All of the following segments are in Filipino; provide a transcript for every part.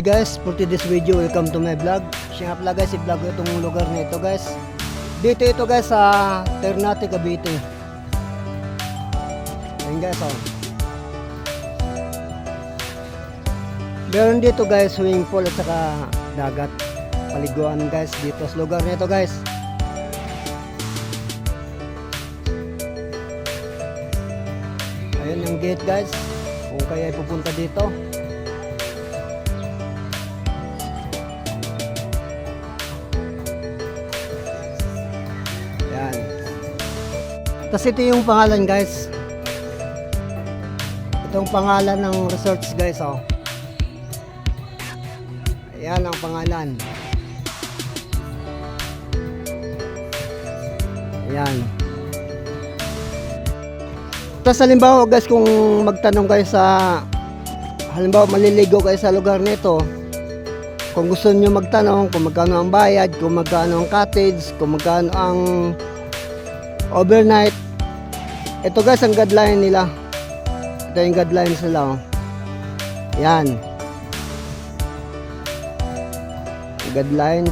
guys, for today's video, welcome to my vlog. Siya nga pala guys, i-vlog ko itong lugar na ito guys. Dito ito guys sa Ternate, Cavite. Ayun guys oh. Meron dito guys swimming pool at saka dagat. Paliguan guys dito sa lugar na ito guys. Ayun yung gate guys, kung kaya pupunta dito. Yan. Tapos ito yung pangalan guys. Itong pangalan ng resorts guys oh. Ayan ang pangalan. Ayan. Tapos halimbawa guys, kung magtanong kayo sa, halimbawa maliligo kayo sa lugar nito, kung gusto niyo magtanong kung magkano ang bayad, kung magkano ang cottage, kung magkano ang overnight, ito guys ang guideline nila. Ito yung guidelines nila oh. Yan guidelines.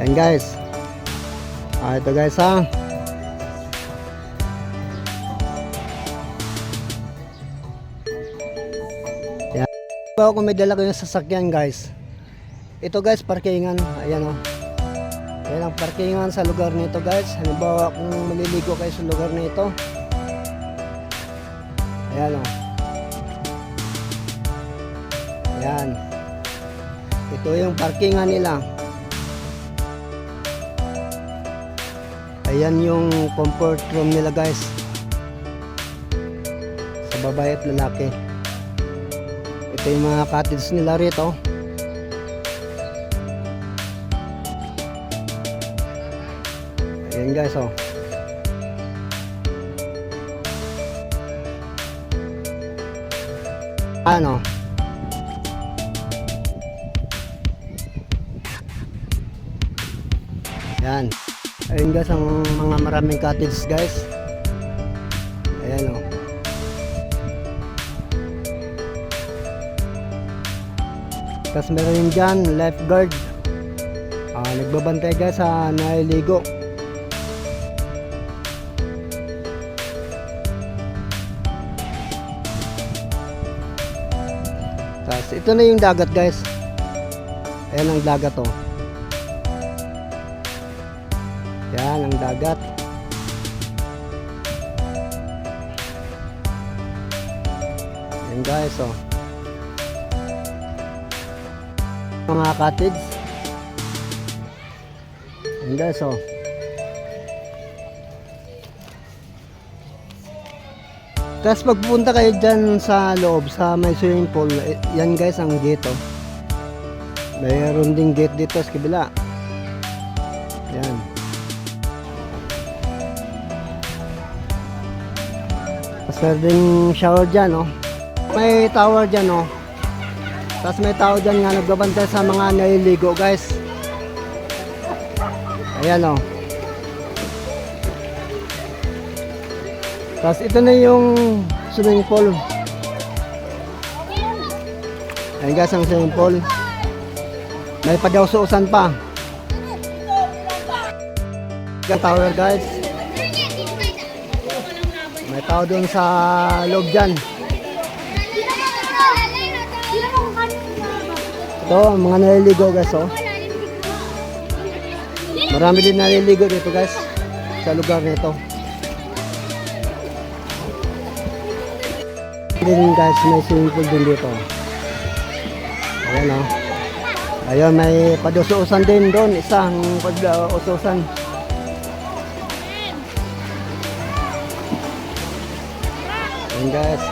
Yan guys. Ito guys ha. Yan. Kung may dala ko yung sasakyan guys, ito guys parkingan. Ayan o. Yan ang parkingan sa lugar nito guys. Halimbawa kung maliligo kayo sa lugar nito. Ayan o. Ayan. Ito yung parkingan nila. Ayan yung comfort room nila guys, sa babae at lalaki. Ito yung mga cottage nila rito. Ayan guys oh. Ano? Ayan. Ayun guys ang mga maraming cottage guys. Ayan o. Tapos meron yun dyan lifeguard. Nagbabantay guys sa naliligo. Tapos ito na yung dagat guys. Ayan ang dagat o. Yan ang dagat. Yan guys oh. Mga cottage. Yan guys oh. Tapos pagpunta kayo dyan sa loob sa may swimming pool, yan guys ang gate oh. Mayroon ding gate dito sa kabila. Yan. Pwedeng shower dyan oh. May tower dyan oh. Tapos may tao dyan nga nagbabantay sa mga naliligo guys. Ayan oh. Tapos ito na yung swimming pool. Ayan guys ang swimming pool. May padawsusan pa. Ayan tower guys. May tao doon sa loob dyan. Ito, mga naliligo guys oh. Marami din naliligo dito guys sa lugar nito. Din guys, may swimming pool din dito. Ayan oh. Ayun, may padususan din doon. Isang padususan. Ayan guys.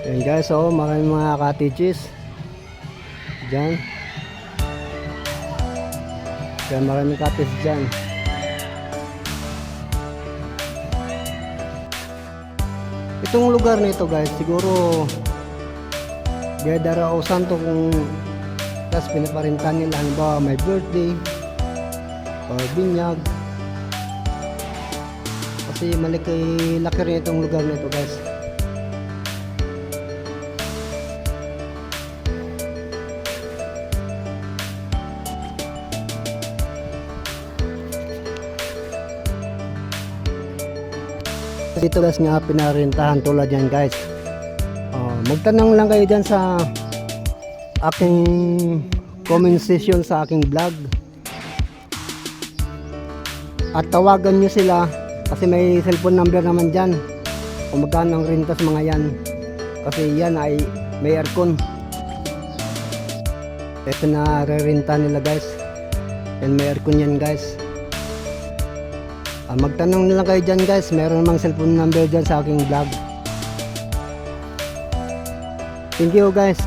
Ayan guys, oh, maraming mga cottages dyan. Kaya maraming cottage dyan. Itong lugar nito guys, siguro Gedara o Santo kung tas pinaparintan nila, halimbawa may birthday or binyag. Kasi laki rin itong lugar nito guys. Dito guys nga pinarintahan tulad yan guys. Magtanong lang kayo dyan sa aking comment section sa aking vlog. At tawagan nyo sila kasi may cellphone number naman dyan kung magkano ang rentas mga yan. Kasi yan ay may aircon. Ito na re-renta nila guys. Yan may aircon yan guys. Magtanong na lang kayo dyan guys, meron namang cellphone number dyan sa aking vlog. Thank you guys.